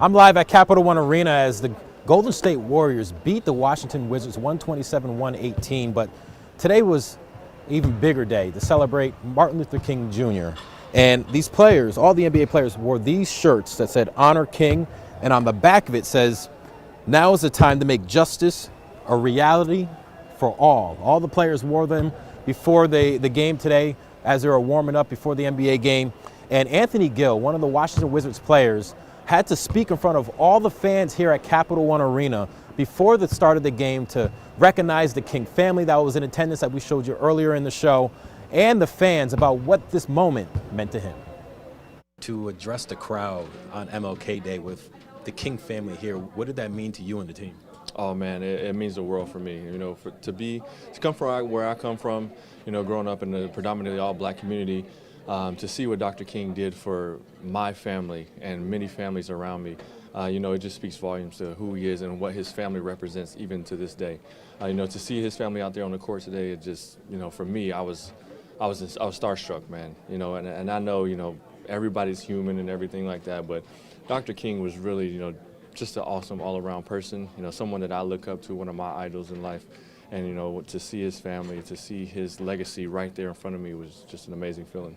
I'm live at Capital One Arena as the Golden State Warriors beat the Washington Wizards 127-118. But today was an even bigger day to celebrate Martin Luther King Jr. And these players, all the NBA players, wore these shirts that said "Honor King," and on the back of it says, "Now is the time to make justice a reality for all." All the players wore them before the game today as they were warming up before the NBA game. And Anthony Gill, one of the Washington Wizards players, had to speak in front of all the fans here at Capital One Arena before the start of the game to recognize the King family that was in attendance that we showed you earlier in the show, and the fans about what this moment meant to him. To address the crowd on MLK Day with the King family here, what did that mean to you and the team? Oh man, it means the world for me. You know, to come from where I come from, you know, growing up in a predominantly all-black community, to see what Dr. King did for my family and many families around me, you know, it just speaks volumes to who he is and what his family represents even to this day. You know, to see his family out there on the court today, it just, you know, for me, I was starstruck, man. You know, and I know, you know, everybody's human and everything like that, but Dr. King was really, you know, just an awesome all-around person. You know, someone that I look up to, one of my idols in life. And, you know, to see his family, to see his legacy right there in front of me was just an amazing feeling.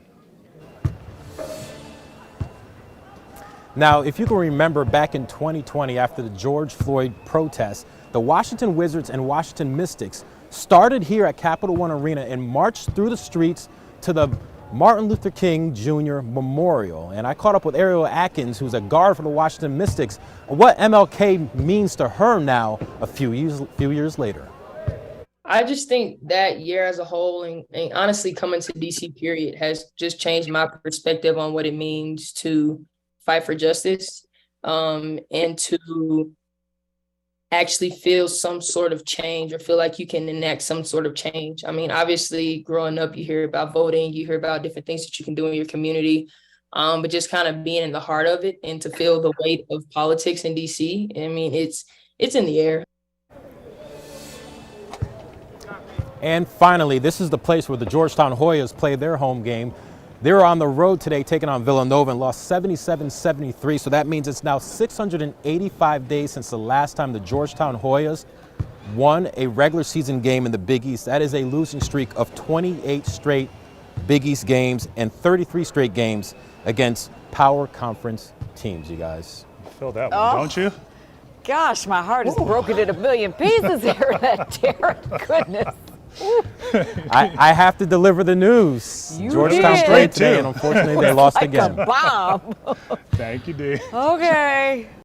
Now, if you can remember back in 2020 after the George Floyd protests, the Washington Wizards and Washington Mystics started here at Capital One Arena and marched through the streets to the Martin Luther King Jr. Memorial. And I caught up with Ariel Atkins, who's a guard for the Washington Mystics, what MLK means to her now a few years later. I just think that year as a whole and honestly coming to DC period has just changed my perspective on what it means to fight for justice, and to actually feel some sort of change or feel like you can enact some sort of change. I mean, obviously growing up, you hear about voting, you hear about different things that you can do in your community, but just kind of being in the heart of it and to feel the weight of politics in DC, I mean, it's in the air. And finally, this is the place where the Georgetown Hoyas play their home game. They were on the road today taking on Villanova and lost 77-73. So that means it's now 685 days since the last time the Georgetown Hoyas won a regular season game in the Big East. That is a losing streak of 28 straight Big East games and 33 straight games against power conference teams, you guys. Feel that one, don't you? Gosh, my heart is broken in a million pieces here, Darren. Goodness. I have to deliver the news. Georgetown played today, and unfortunately they lost like again. A bomb. Thank you, D. Okay.